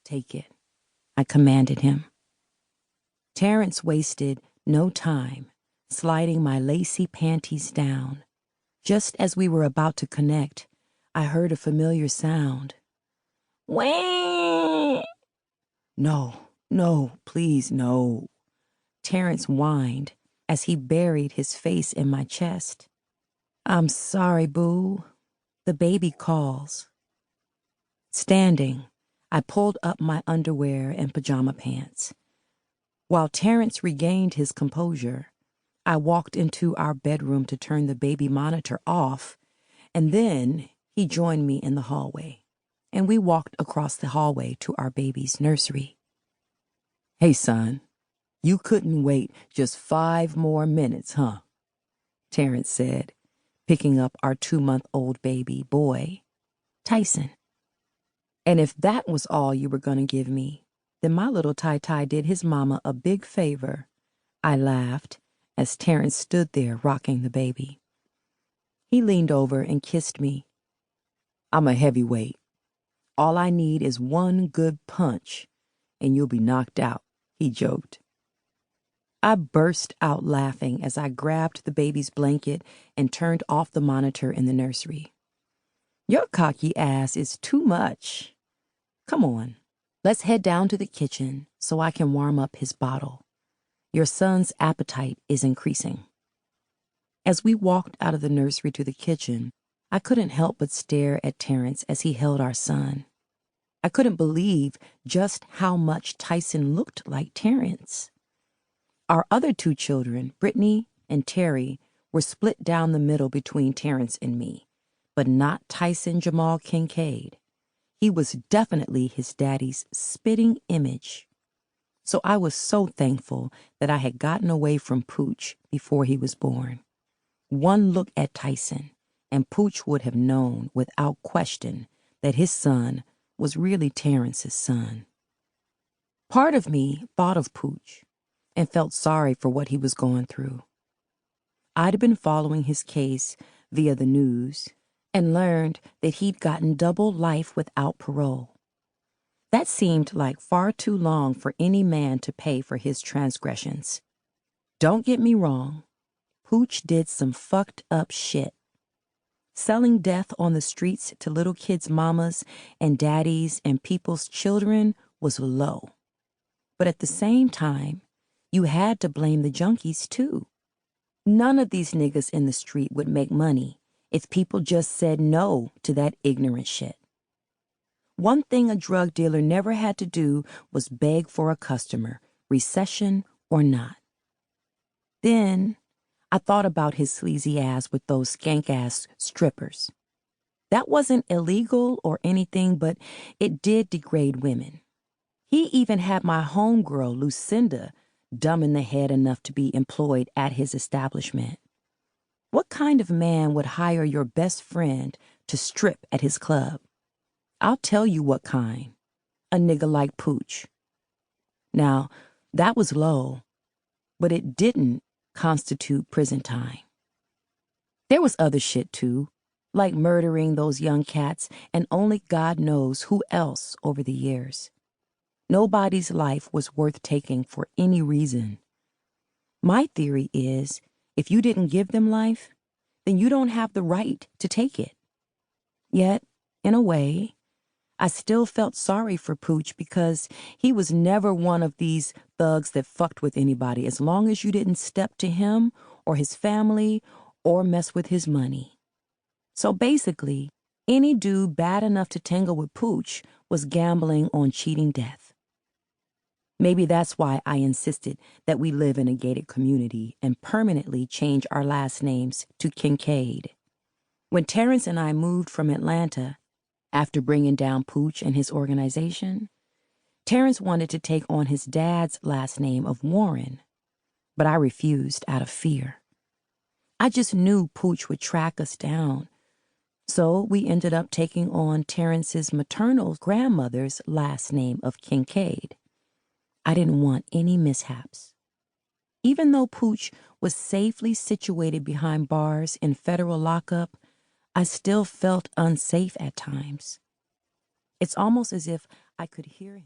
Take it, I commanded him. Terrence wasted no time sliding my lacy panties down. Just as we were about to connect, I heard a familiar sound. Wah! No, please, no. Terrence whined as he buried his face in my chest. I'm sorry, boo. The baby calls. Standing, I pulled up my underwear and pajama pants. While Terrence regained his composure, I walked into our bedroom to turn the baby monitor off, and then he joined me in the hallway, and we walked across the hallway to our baby's nursery. Hey, son, you couldn't wait just 5 more minutes, huh? Terrence said, picking up our 2-month-old baby boy, Tyson. And if that was all you were going to give me, then my little Ty-Ty did his mama a big favor. I laughed as Terrence stood there rocking the baby. He leaned over and kissed me. I'm a heavyweight. All I need is one good punch, and you'll be knocked out, he joked. I burst out laughing as I grabbed the baby's blanket and turned off the monitor in the nursery. Your cocky ass is too much. Come on, let's head down to the kitchen so I can warm up his bottle. Your son's appetite is increasing. As we walked out of the nursery to the kitchen, I couldn't help but stare at Terrence as he held our son. I couldn't believe just how much Tyson looked like Terrence. Our other 2 children, Brittany and Terry, were split down the middle between Terrence and me, but not Tyson Jamal Kincaid. He was definitely his daddy's spitting image. So I was so thankful that I had gotten away from Pooch before he was born. One look at Tyson, and Pooch would have known without question that his son was really Terrence's son. Part of me thought of Pooch and felt sorry for what he was going through. I'd been following his case via the news and learned that he'd gotten double life without parole. That seemed like far too long for any man to pay for his transgressions. Don't get me wrong, Pooch did some fucked up shit. Selling death on the streets to little kids' mamas and daddies and people's children was low. But at the same time, you had to blame the junkies too. None of these niggas in the street would make money if people just said no to that ignorant shit. One thing a drug dealer never had to do was beg for a customer, recession or not. Then I thought about his sleazy ass with those skank-ass strippers. That wasn't illegal or anything, but it did degrade women. He even had my homegirl, Lucinda, dumb in the head enough to be employed at his establishment. What kind of man would hire your best friend to strip at his club? I'll tell you what kind. A nigga like Pooch. Now, that was low, but it didn't constitute prison time. There was other shit too, like murdering those young cats and only God knows who else over the years. Nobody's life was worth taking for any reason. My theory is, if you didn't give them life, then you don't have the right to take it. Yet, in a way, I still felt sorry for Pooch because he was never one of these thugs that fucked with anybody as long as you didn't step to him or his family or mess with his money. So basically, any dude bad enough to tangle with Pooch was gambling on cheating death. Maybe that's why I insisted that we live in a gated community and permanently change our last names to Kincaid. When Terrence and I moved from Atlanta, after bringing down Pooch and his organization, Terrence wanted to take on his dad's last name of Warren, but I refused out of fear. I just knew Pooch would track us down, so we ended up taking on Terrence's maternal grandmother's last name of Kincaid. I didn't want any mishaps. Even though Pooch was safely situated behind bars in federal lockup, I still felt unsafe at times. It's almost as if I could hear him.